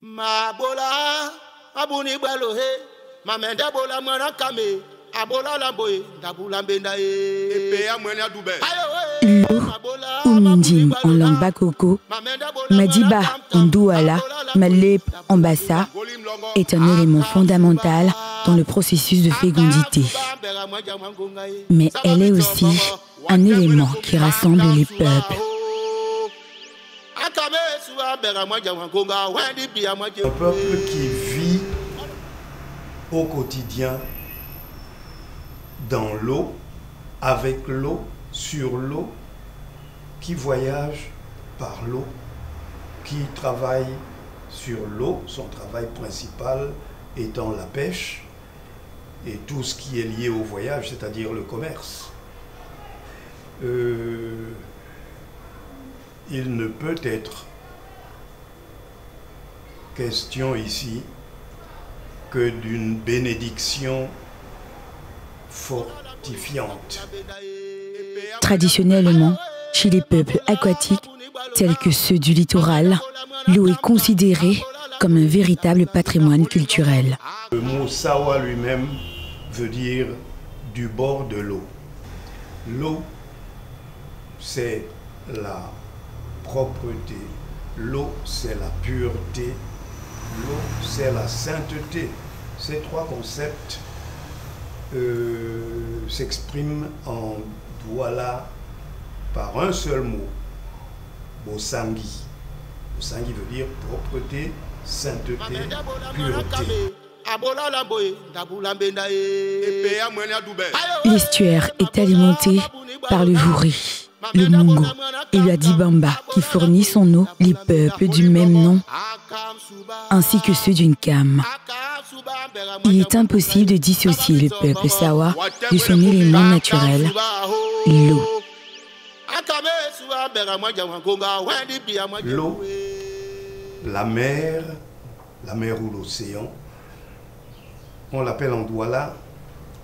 Ma bola, abuni balohe, ma menda bola mwana kame, abola lamboe, dabula mbenda e. L'eau, ou Mindjin en langue bakoko, Madiba en douala, Malep en bassa, est un élément fondamental dans le processus de fécondité. Mais elle est aussi un élément qui rassemble les peuples. Un peuple qui vit au quotidien dans l'eau, avec l'eau, sur l'eau, qui voyage par l'eau, qui travaille sur l'eau, son travail principal étant la pêche et tout ce qui est lié au voyage, c'est-à-dire le commerce. Il ne peut être question ici que d'une bénédiction fortifiante. Traditionnellement, chez les peuples aquatiques, tels que ceux du littoral, l'eau est considérée comme un véritable patrimoine culturel. Le mot sawa lui-même veut dire du bord de l'eau. L'eau, c'est la propreté. L'eau, c'est la pureté. L'eau, c'est la sainteté. Ces trois concepts s'expriment en douala par un seul mot, Bosangi. Bosangi veut dire propreté, sainteté, pureté. L'estuaire est alimenté par le Vouri, le Mungo et le Adibamba qui fournit son eau les peuples du même nom ainsi que ceux d'une Nkam. Il est impossible de dissocier le peuple Sawa de son élément naturel, l'eau. L'eau, la mer ou l'océan, on l'appelle en douala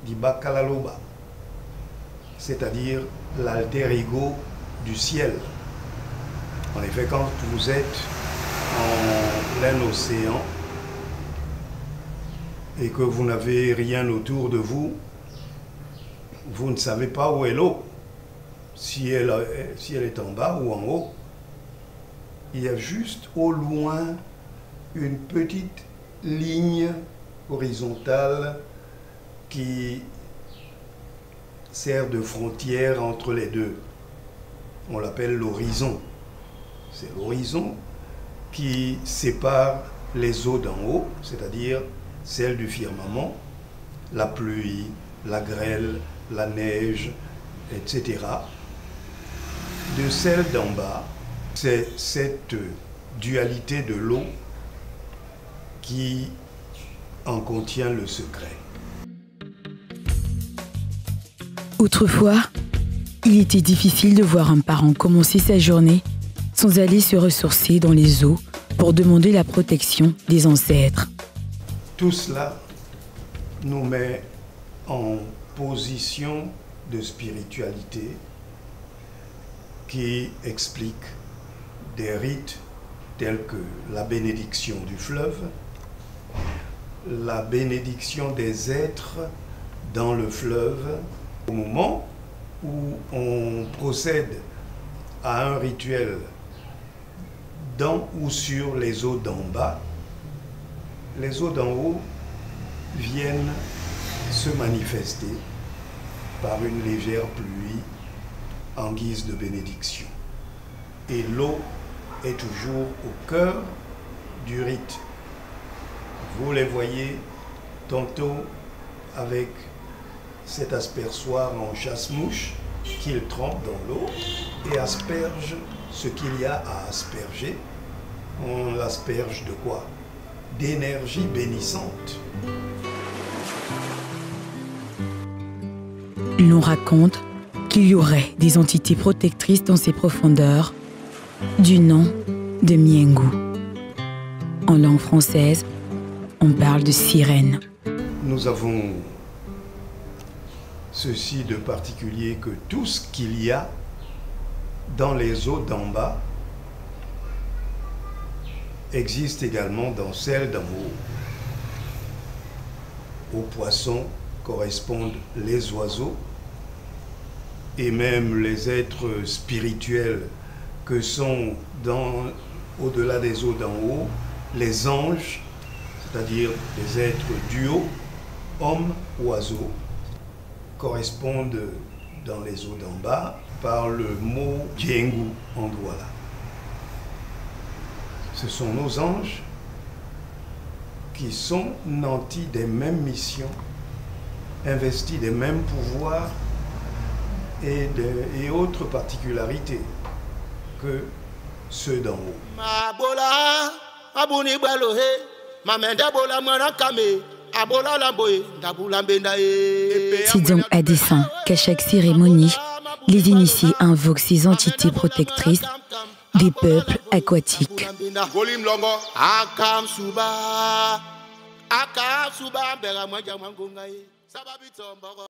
Dibakalaloba, c'est-à-dire l'alter ego du ciel. En effet, quand vous êtes en plein océan et que vous n'avez rien autour de vous, vous ne savez pas où est l'eau. Si elle est en bas ou en haut, il y a juste au loin une petite ligne horizontale qui sert de frontière entre les deux. On l'appelle l'horizon. C'est l'horizon qui sépare les eaux d'en haut, c'est-à-dire celles du firmament, la pluie, la grêle, la neige, etc., de celle d'en bas. C'est cette dualité de l'eau qui en contient le secret. Autrefois, il était difficile de voir un parent commencer sa journée sans aller se ressourcer dans les eaux pour demander la protection des ancêtres. Tout cela nous met en position de spiritualité qui explique des rites tels que la bénédiction du fleuve, la bénédiction des êtres dans le fleuve. Au moment où on procède à un rituel dans ou sur les eaux d'en bas, les eaux d'en haut viennent se manifester par une légère pluie en guise de bénédiction. Et l'eau est toujours au cœur du rite. Vous les voyez tantôt avec cet aspersoir en chasse-mouche qu'il trempe dans l'eau et asperge ce qu'il y a à asperger. On l'asperge de quoi? D'énergie bénissante. L'on raconte qu'il y aurait des entités protectrices dans ces profondeurs, du nom de Miengu. En langue française, on parle de sirène. Nous avons ceci de particulier que tout ce qu'il y a dans les eaux d'en bas existe également dans celle d'en haut. Aux poissons correspondent les oiseaux et même les êtres spirituels que sont au-delà des eaux d'en haut, les anges, c'est-à-dire les êtres du haut, hommes, oiseaux, correspondent dans les eaux d'en bas par le mot Diengu en Douala. Ce sont nos anges qui sont nantis des mêmes missions, investis des mêmes pouvoirs et autres particularités que ceux d'en haut. C'est donc à dessein qu'à chaque cérémonie, les initiés invoquent ces entités protectrices des peuples aquatiques.